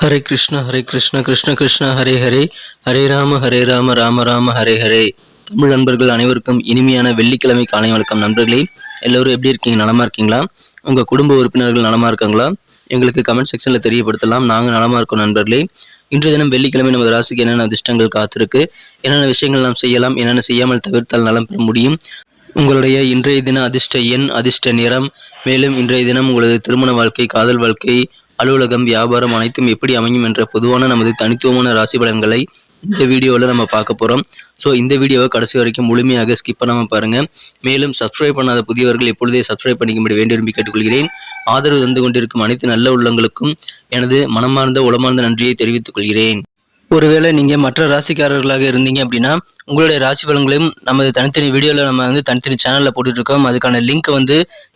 ஹரே கிருஷ்ண கிருஷ்ண கிருஷ்ண ஹரே ஹரே, ஹரே ராம ராம ராம ஹரே ஹரே. தமிழ் நண்பர்கள் அனைவருக்கும் இனிமையான வெள்ளிக்கிழமை காலை வணக்கம். நண்பர்களே, எல்லோரும் எப்படி இருக்கீங்க? நலமா இருக்கீங்களா? உங்க குடும்ப உறுப்பினர்கள் நலமா இருக்காங்களா? எங்களுக்கு கமெண்ட் செக்ஷன்ல தெரியப்படுத்தலாம். நாங்கள் நலமா இருக்கோம் நண்பர்களே. இன்றைய தினம் வெள்ளிக்கிழமை நமது ராசிக்கு என்னென்ன அதிர்ஷ்டங்கள் காத்திருக்கு, என்னென்ன விஷயங்கள் நாம் செய்யலாம், என்னென்ன செய்யாமல் தவிர்த்தால் நலம் பெற முடியும், உங்களுடைய இன்றைய தின அதிர்ஷ்ட எண், அதிர்ஷ்ட நிறம், மேலும் இன்றைய தினம் உங்களது திருமண வாழ்க்கை, காதல் வாழ்க்கை, அலுவலகம், வியாபாரம் அனைத்தும் எப்படி அமையும் என்ற பொதுவான நமது தனித்துவமான ராசி பலன்களை இந்த வீடியோவில் நம்ம பார்க்க போகிறோம். ஸோ இந்த வீடியோவை கடைசி வரைக்கும் முழுமையாக ஸ்கிப் பண்ணாமல் பாருங்கள். மேலும் சப்ஸ்கிரைப் பண்ணாத புதியவர்கள் எப்பொழுதே சப்ஸ்கிரைப் பண்ணிக்கும்படி வேண்டி விரும்பி கேட்டுக்கொள்கிறேன். ஆதரவு தந்து கொண்டிருக்கும் அனைத்து நல்ல உள்ளங்களுக்கும் எனது மனமார்ந்த உளமார்ந்த நன்றியை தெரிவித்துக் கொள்கிறேன். ஒருவேளை நீங்கள் மற்ற ராசிக்காரர்களாக இருந்தீங்க அப்படின்னா உங்களுடைய ராசி பலன்களையும் நமது தனித்தனி வீடியோவில் நம்ம தனித்தனி சேனலில் போட்டுட்ருக்கோம். அதுக்கான லிங்க்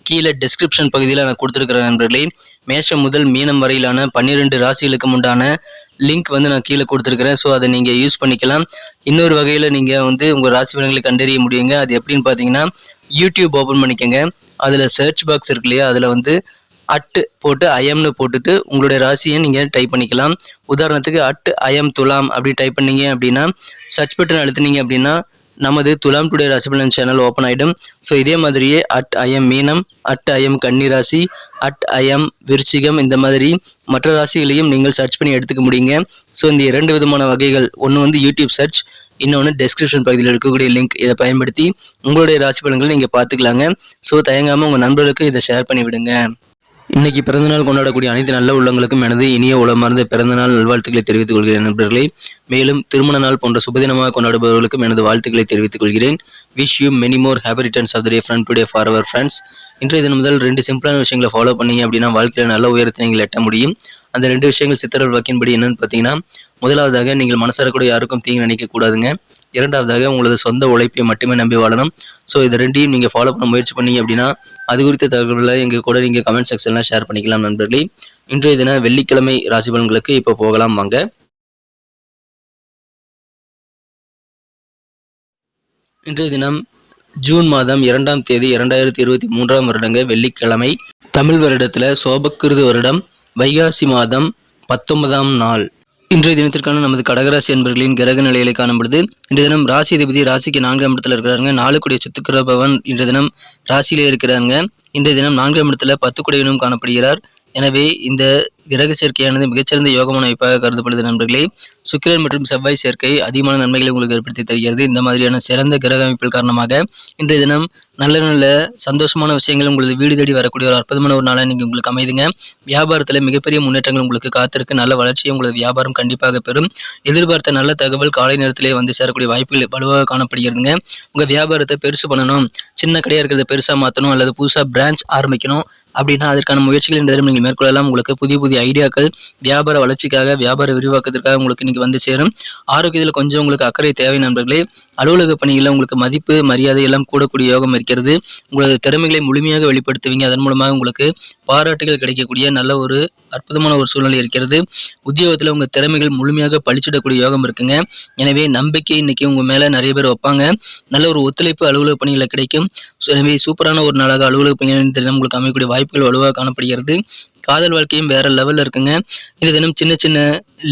கீழே டிஸ்கிரிப்ஷன் பகுதியில் நான் கொடுத்துருக்கிறேன் நண்பர்களே. மேஷம் முதல் மீனம் வரையிலான 12 ராசிகளுக்கு உண்டான லிங்க் நான் கீழே கொடுத்துருக்கிறேன். ஸோ அதை நீங்கள் யூஸ் பண்ணிக்கலாம். இன்னொரு வகையில் நீங்கள் உங்கள் ராசி பலன்களை கண்டறிய முடியுங்க. அது எப்படின்னு பார்த்தீங்கன்னா, யூடியூப் ஓப்பன் பண்ணிக்கோங்க. அதில் சர்ச் பாக்ஸ் இருக்கு இல்லையா, அதில் அட்டு போட்டு ஐஎம்னு போட்டுட்டு உங்களுடைய ராசியை நீங்கள் டைப் பண்ணிக்கலாம். உதாரணத்துக்கு ஐஎம் துலாம் அப்படி டைப் பண்ணீங்க அப்படின்னா, சர்ச் பட்டன் அழுத்தினீங்க அப்படின்னா நமது துலாம் டுடே ராசி பலன் சேனல் ஓப்பன் ஆகிடும். ஸோ இதே மாதிரியே ஐஎம் மீனம், ஐஎம் கன்னி ராசி, ஐஎம் விருச்சிகம், இந்த மாதிரி மற்ற ராசிகளையும் நீங்கள் சர்ச் பண்ணி எடுத்துக்க முடியுங்க. ஸோ இந்த 2 விதமான வகைகள், ஒன்று யூடியூப் சர்ச், இன்னொன்று டெஸ்கிரிப்ஷன் பகுதியில் இருக்கக்கூடிய லிங்க். இதை பயன்படுத்தி உங்களுடைய ராசி பலன்களை நீங்கள் பார்த்துக்கலாங்க. ஸோ தயங்காமல் உங்கள் நண்பர்களுக்கு இதை ஷேர் பண்ணி விடுங்க. இன்னைக்கு பிறந்தநாள் கொண்டாடக்கூடிய அனைத்து நல்ல உள்ளங்களுக்கும் எனது இனிய உளமார்ந்த பிறந்தநாள் நல்வாழ்த்துக்களை தெரிவித்துக் கொள்கிறேன் நண்பர்களே. மேலும் திருமண நாள் போன்ற சுபதினமாக கொண்டாடுபவர்களுக்கும் எனது வாழ்த்துக்களை தெரிவித்துக் கொள்கிறேன். Wish you many more happy returns of the day friend today for our friends. இன்றைய தினம் முதல் 2 சிம்பிளான விஷயங்களை ஃபாலோ பண்ணீங்க அப்படின்னா வாழ்க்கையில் நல்ல உயரத்தை நீங்கள் எட்ட முடியும். அந்த 2 விஷயங்கள் சித்தர்கள் வாக்கின்படி என்னன்னு பார்த்தீங்கன்னா, முதலாவதாக நீங்கள் மனசார கூட யாருக்கும் தீங்கு நினைக்க கூடாதுங்க. இரண்டாவதாக உங்களது சொந்த உழைப்பை மட்டுமே நம்பி வாழணும். ஸோ இது 2ஐயும் நீங்கள் ஃபாலோ பண்ண முயற்சி பண்ணீங்க அப்படின்னா அது குறித்த தகவல்களை எங்கள் கூட நீங்கள் கமெண்ட் செக்ஷனில் ஷேர் பண்ணிக்கலாம் நண்பர்களே. இன்றைய தின வெள்ளிக்கிழமை ராசி பலன்களுக்கு இப்போ போகலாம் வாங்க. இன்றைய தினம் ஜூன் மாதம் 2ஆம் தேதி 2023ஆம் வருடங்க வெள்ளிக்கிழமை. தமிழ் வருடத்தில் சோபக்கிருது வருடம் வைகாசி மாதம் 19ஆம் நாள். இன்றைய தினத்திற்கான நமது கடகராசி என்பர்களின் கிரக நிலைகளை காணப்படுது. இன்றைய தினம் ராசி அதிபதி ராசிக்கு 4ஆம் இடத்துல இருக்கிறாங்க. 4 கூடிய சுத்துக்கிர பவன் இன்றைய தினம் ராசியிலே இருக்கிறாங்க. இன்றைய தினம் 4ஆம் இடத்துல 10 கூடியவனும் காணப்படுகிறார். எனவே இந்த கிரக சேர்க்கையானது மிகச்சிறந்த யோகமான வாய்ப்பாக கருதப்படுது நண்பர்களே. சுக்கிரன் மற்றும் செவ்வாய் சேர்க்கை அதிகமான நன்மைகளை உங்களுக்கு ஏற்படுத்தி தருகிறது. இந்த மாதிரியான சிறந்த கிரக அமைப்பில் காரணமாக இன்றைய தினம் நல்ல நல்ல சந்தோஷமான விஷயங்கள் உங்களது வீடு தேடி வரக்கூடிய ஒரு அற்புதமான ஒரு நாளாக நீங்கள் உங்களுக்கு அமைதுங்க. வியாபாரத்தில் மிகப்பெரிய முன்னேற்றங்கள் உங்களுக்கு காத்திருக்கு. நல்ல வளர்ச்சியை உங்களது வியாபாரம் கண்டிப்பாக பெறும். எதிர்பார்த்த நல்ல தகவல் காலை நேரத்திலே சேரக்கூடிய வாய்ப்புகள் வலுவாக காணப்படுகிறதுங்க. உங்கள் வியாபாரத்தை பெருசு பண்ணணும், சின்ன கடையாக இருக்கிறத பெருசாக மாற்றணும், அல்லது புதுசாக பிரான்ச் ஆரம்பிக்கணும் அப்படின்னா அதற்கான முயற்சிகள் இந்த தினம் நீங்கள் மேற்கொள்ளலாம். உங்களுக்கு புதிய புதிய ஐடியாக்கள் வியாபார வளர்ச்சிக்காக, வியாபார விரிவாக்கத்திற்காக உங்களுக்கு இன்னைக்கு சேரும். ஆரோக்கியத்தில் கொஞ்சம் உங்களுக்கு அக்கறை தேவை நண்பர்களே. அலுவலக பணிகளில் உங்களுக்கு மதிப்பு மரியாதை எல்லாம் கூடக்கூடிய யோகம் இருக்கிறது. உங்களது திறமைகளை முழுமையாக வெளிப்படுத்துவீங்க. அதன் மூலமாக உங்களுக்கு பாராட்டுகள் கிடைக்கக்கூடிய நல்ல ஒரு அற்புதமான ஒரு சூழ்நிலை இருக்கிறது. உத்தியோகத்தில் உங்கள் திறமைகள் முழுமையாக பழிச்சிடக்கூடிய யோகம் இருக்குங்க. எனவே நம்பிக்கை இன்னைக்கு உங்கள் மேலே நிறைய பேர் வைப்பாங்க. நல்ல ஒரு ஒத்துழைப்பு அலுவலக பணிகளை கிடைக்கும். எனவே சூப்பரான ஒரு நாளாக அலுவலக பணிகளின் தினம் உங்களுக்கு அமையக்கூடிய வாய்ப்புகள் வலுவாக காணப்படுகிறது. காதல் வாழ்க்கையும் வேற லெவலில் இருக்குங்க. இந்த தினம் சின்ன சின்ன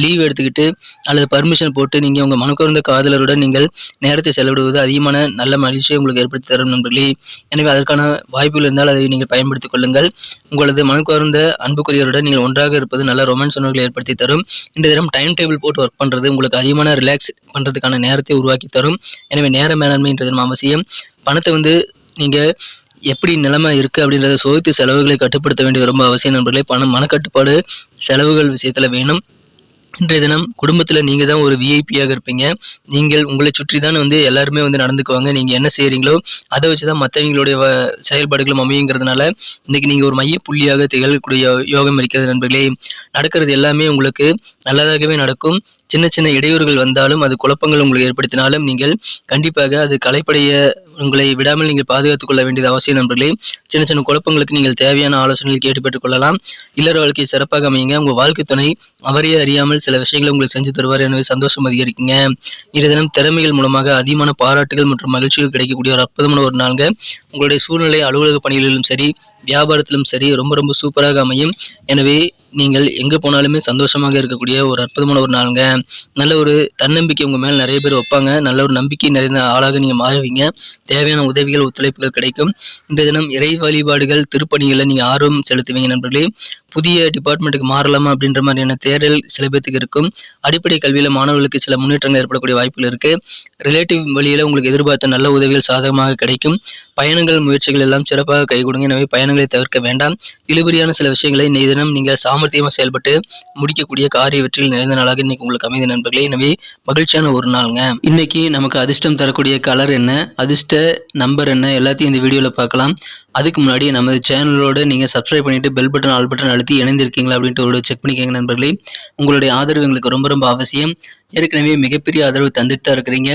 லீவ் எடுத்துக்கிட்டு அல்லது பர்மிஷன் போட்டு நீங்கள் உங்கள் மனக்கவர்ந்த காதலருடன் நீங்கள் நேரத்தை செலவிடுவது அதிகமான நல்ல மகிழ்ச்சியை உங்களுக்கு ஏற்படுத்தி தரும் நண்பர்களே. எனவே அதற்கான வாய்ப்புகள் இருந்தால் அதை நீங்கள் பயன்படுத்திக் கொள்ளுங்கள். உங்களது மனக்கவர்ந்த அன்புக்குரியவருடன் நீங்கள் ஒன்றாக இருப்பது நல்ல ரொமான்ஸ் உணர்வுகளை ஏற்படுத்தி தரும். இந்த தினம் டைம் டேபிள் போட்டு ஒர்க் பண்ணுறது உங்களுக்கு அதிகமான ரிலாக்ஸ் பண்ணுறதுக்கான நேரத்தை உருவாக்கி தரும். எனவே நேர மேலாண்மை என்ற தினம் அவசியம். பணத்தை நீங்கள் எப்படி நிலைமை இருக்குது அப்படின்றத சோதித்து செலவுகளை கட்டுப்படுத்த வேண்டியது ரொம்ப அவசியம் நண்பர்களே. மனக்கட்டுப்பாடு செலவுகள் விஷயத்தில் வேணும். இன்றைய தினம் குடும்பத்தில் நீங்கள் தான் ஒரு விஐபியாக இருப்பீங்க. நீங்கள் உங்களை சுற்றி தான் எல்லாருமே நடந்துக்குவாங்க. நீங்கள் என்ன செய்கிறீங்களோ அதை வச்சு தான் மற்றவங்களுடைய செயல்பாடுகளும் அமையுங்கிறதுனால இன்றைக்கி நீங்கள் ஒரு மைய புள்ளியாக திகழக்கூடிய யோகம் இருக்கிறது நண்பர்களே. நடக்கிறது எல்லாமே உங்களுக்கு நல்லதாகவே நடக்கும். சின்ன சின்ன இடையூறுகள் வந்தாலும் அது குழப்பங்கள் உங்களுக்கு ஏற்படுத்தினாலும் நீங்கள் கண்டிப்பாக அது கலைப்படைய உங்களை விடாமல் நீங்கள் பாதுகாத்துக் கொள்ள வேண்டியது அவசியம் நண்பர்களே. சின்ன சின்ன குழப்பங்களுக்கு நீங்கள் தேவையான ஆலோசனைகள் கேட்டு பெற்றுக் கொள்ளலாம். இல்லற வாழ்க்கை சிறப்பாக அமையுங்க. உங்கள் வாழ்க்கை துணை அவரே அறியாமல் சில விஷயங்களை உங்களுக்கு செஞ்சு தருவார். எனவே சந்தோஷம் அதிகரிக்குங்க. இன்றைய தினம் திறமைகள் மூலமாக அதிகமான பாராட்டுகள் மற்றும் மகிழ்ச்சிகள் கிடைக்கக்கூடிய ஒரு அற்புதமான ஒரு நாள்ங்க. உங்களுடைய சூழ்நிலை அலுவலக பணிகளிலும் சரி, வியாபாரத்திலும் சரி ரொம்ப ரொம்ப சூப்பராக அமையும். எனவே நீங்கள் எங்கே போனாலுமே சந்தோஷமாக இருக்கக்கூடிய ஒரு அற்புதமான ஒரு நாளுங்க. நல்ல ஒரு தன்னம்பிக்கை உங்கள் மேலே நிறைய பேர் வைப்பாங்க. நல்ல ஒரு நம்பிக்கை நிறைந்த ஆளாக நீங்கள் மாறுவீங்க. தேவையான உதவிகள் ஒத்துழைப்புகள் கிடைக்கும். இன்றைய தினம் இறை வழிபாடுகள் திருப்பணிகளில் நீங்கள் ஆர்வம் செலுத்துவீங்க நண்பர்களே. புதிய டிபார்ட்மெண்ட்டுக்கு மாறலாமா அப்படின்ற மாதிரியான தேடல் சில பேத்துக்கு இருக்கும். அடிப்படை கல்வியில் மாணவர்களுக்கு சில முன்னேற்றங்கள் ஏற்படக்கூடிய வாய்ப்புகள் இருக்குது. ரிலேட்டிவ் வழியில் உங்களுக்கு எதிர்பார்த்த நல்ல உதவிகள் சாதகமாக கிடைக்கும். பயணங்கள் முயற்சிகள் எல்லாம் சிறப்பாக கை கொடுங்க. எனவே பயணங்களை தவிர்க்க வேண்டாம். இழுபறியான சில விஷயங்களை இன்றைய தினம் நீங்கள் சாமர்த்தியமாக செயல்பட்டு முடிக்கக்கூடிய காரிய வெற்றிகள் நிறைந்த நாளாக இன்னைக்கு உங்களுக்கு அமைதி நண்பர்களே. எனவே மகிழ்ச்சியான ஒரு நாளுங்க. இன்னைக்கு நமக்கு அதிர்ஷ்டம் தரக்கூடிய கலர் என்ன, அதிர்ஷ்ட நம்பர் என்ன, எல்லாத்தையும் இந்த வீடியோவில் பார்க்கலாம். அதுக்கு முன்னாடி நமது சேனலோட நீங்கள் சப்ஸ்கிரைப் பண்ணிட்டு பெல் பட்டன் ஆல் பட்டன் அழுத்தி இணைந்திருக்கீங்களா அப்படின்ட்டு ஒரு செக் பண்ணிக்கோங்க நண்பர்களே. உங்களுடைய ஆதரவு எங்களுக்கு ரொம்ப ரொம்ப அவசியம். ஏற்கனவே மிகப்பெரிய ஆதரவு தந்துட்டு தான் இருக்கிறீங்க.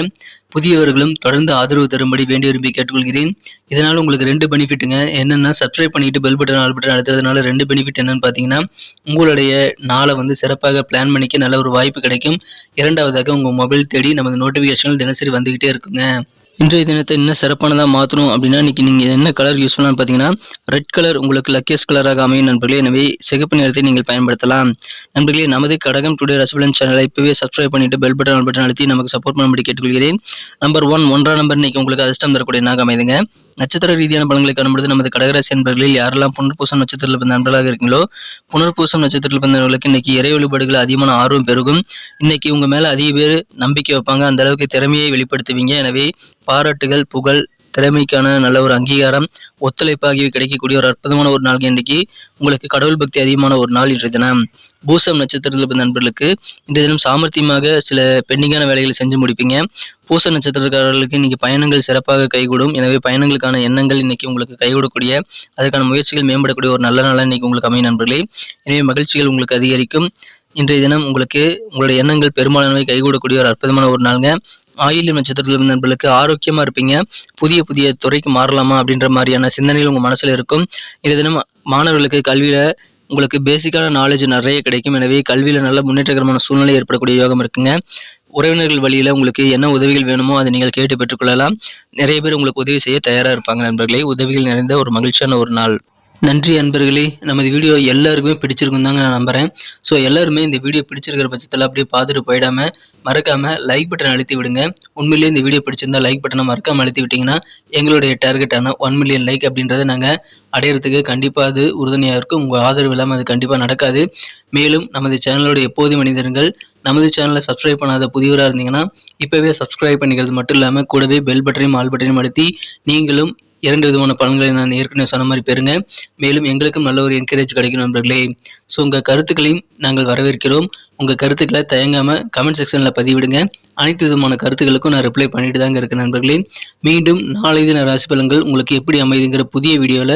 புதியவர்களும் தொடர்ந்து ஆதரவு தரும்படி வேண்டி விரும்பி கேட்டுக்கொள்கிறேன். இதனால் உங்களுக்கு 2 பெனிஃபிட்டுங்க. என்னென்னா சப்ஸ்கிரைப் பண்ணிட்டு பெல் பட்டன் ஆல் பட்டன் அழுத்துறதுனால 2 பெனிஃபிட் என்னன்னு பார்த்தீங்கன்னா, உங்களுடைய நாளை சிறப்பாக பிளான் பண்ணிக்க நல்ல ஒரு வாய்ப்பு கிடைக்கும். இரண்டாவதாக உங்கள் மொபைல் தேடி நமது நோட்டிஃபிகேஷன்கள் தினசரி வந்துக்கிட்டே இருக்குங்க. இன்றைய தினத்தை இன்னும் சிறப்பானதாக மாற்றணும் அப்படின்னா இன்றைக்கி நீங்கள் என்ன கலர் யூஸ் பண்ணலாம்னு பார்த்தீங்கன்னா, ரெட் கலர் உங்களுக்கு லக்கியஸ்ட் கலராக அமையும் நண்பர்களே. எனவே சிகப்பு நிறத்தை நீங்கள் பயன்படுத்தலாம். நண்பர்களே, நமது கடகம் டுடே ராசிபலன் சேனலை இப்போவே சப்ஸ்கிரைப் பண்ணிட்டு பெல் பட்டன் ஆல் பட்டன் அழுத்தி நமக்கு சப்போர்ட் பண்ணும்படி கேட்டுக்கொள்கிறேன். நம்பர் 1 1ஆம் நம்பர் இன்னைக்கு உங்களுக்கு அதிர்ஷ்டம் தரக்கூடிய நாக அமைதுங்க. நட்சத்திர ரீதியான பலன்களை காணும்பொழுது நமது கடகராசி நண்பர்களில் யாரெல்லாம் புனர்பூசம் நட்சத்திரத்தில் பிறந்த நண்பர்களாக இருக்கீங்களோ, புனர்பூசம் நட்சத்திரத்தில் பிறந்தவர்களுக்கு இன்னைக்கு இறை வழிபாடுகள் அதிகமான ஆர்வம் பெருகும். இன்னைக்கு உங்க மேல அதிக பேர் நம்பிக்கை வைப்பாங்க. அந்த அளவுக்கு திறமையை வெளிப்படுத்துவீங்க. எனவே பாராட்டுகள், புகழ், திறமைக்கான நல்ல ஒரு அங்கீகாரம், ஒத்துழைப்பு ஆகியவை கிடைக்கக்கூடிய ஒரு அற்புதமான ஒரு நாள். இன்னைக்கு உங்களுக்கு கடவுள் பக்தி அதிகமான ஒரு நாள் இன்றைய தினம். பூசம் நட்சத்திரத்தில் பிறந்த நண்பர்களுக்கு இன்றைய தினம் சாமர்த்தியமாக சில பெண்டிங்கான வேலைகளை செஞ்சு முடிப்பீங்க. பூச நட்சத்திரக்காரர்களுக்கு இன்னைக்கு பயணங்கள் சிறப்பாக கைகூடும். எனவே பயணங்களுக்கான எண்ணங்கள் இன்னைக்கு உங்களுக்கு கைகூடக்கூடிய, அதற்கான முயற்சிகள் மேம்படக்கூடிய ஒரு நல்ல நாளாக இன்னைக்கு உங்களுக்கு அமையும் நண்பர்களே. எனவே மகிழ்ச்சிகள் உங்களுக்கு அதிகரிக்கும். இன்றைய தினம் உங்களுக்கு உங்களுடைய எண்ணங்கள் பெரும்பாலானவை கைகூடக்கூடிய ஒரு அற்புதமான ஒரு நாளுங்க. ஆயில்யம் நட்சத்திரத்தில் நண்பர்களுக்கு ஆரோக்கியமா இருப்பீங்க. புதிய புதிய துறைக்கு மாறலாமா அப்படின்ற மாதிரியான சிந்தனைகள் உங்க மனசுல இருக்கும். இந்த தினம் மாணவர்களுக்கு கல்வியில உங்களுக்கு பேசிக்கான நாலேஜ் நிறைய கிடைக்கும். எனவே கல்வியில நல்ல முன்னேற்றகரமான சூழ்நிலை ஏற்படக்கூடிய யோகம் இருக்குங்க. உறவினர்கள் வழியில உங்களுக்கு என்ன உதவிகள் வேணுமோ அதை நீங்கள் கேட்டு பெற்றுக்கொள்ளலாம். நிறைய பேர் உங்களுக்கு உதவி செய்ய தயாரா இருப்பாங்க நண்பர்களே. உதவிகள் நிறைந்த ஒரு மகிழ்ச்சியான ஒரு நாள். நன்றி அன்பர்களே. நமது வீடியோ எல்லாருக்குமே பிடிச்சிருக்கும் தாங்க நான் நம்புகிறேன். ஸோ எல்லாருமே இந்த வீடியோ பிடிச்சிருக்கிற பட்சத்தில் அப்படியே பார்த்துட்டு போயிடாமல் மறக்காமல் லைக் பட்டன் அழுத்தி விடுங்க. உண்மையிலேயே இந்த வீடியோ பிடிச்சிருந்தா லைக் பட்டனை மறக்காமல் அழுத்தி விட்டிங்கன்னா எங்களுடைய டார்கெட்டான 1 மில்லியன் லைக் அப்படின்றத நாங்கள் அடையிறதுக்கு கண்டிப்பாக அது உறுதுணையாக இருக்கும். உங்கள் ஆதரவு இல்லாமல் அது கண்டிப்பாக நடக்காது. மேலும் நமது சேனலோட எப்போதும் மனிதர்கள் நமது சேனலை சப்ஸ்கிரைப் பண்ணாத புதியவராக இருந்தீங்கன்னா இப்போவே சப்ஸ்கிரைப் பண்ணிக்கிறது மட்டும் இல்லாமல் கூடவே பெல் பட்டனையும் ஆல் பட்டனையும் அழுத்தி நீங்களும் 2 விதமான பலன்களை நான் ஏற்கனவே சொன்ன மாதிரி பெறுங்க. மேலும் எங்களுக்கும் நல்ல ஒரு என்கரேஜ் கிடைக்கும் நண்பர்களே. ஸோ உங்கள் கருத்துக்களையும் நாங்கள் வரவேற்கிறோம். உங்கள் கருத்துக்களை தயங்காமல் கமெண்ட் செக்ஷனில் பதிவிடுங்க. அனைத்து விதமான கருத்துக்களுக்கும் நான் ரிப்ளை பண்ணிட்டு தாங்க இருக்கேன் நண்பர்களே. மீண்டும் நாளை தின ராசி பலன்கள் உங்களுக்கு எப்படி அமைதுங்கிற புதிய வீடியோவில்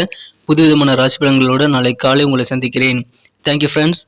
புது விதமான ராசி பலன்களோடு நாளை காலை உங்களை சந்திக்கிறேன். Thank you friends.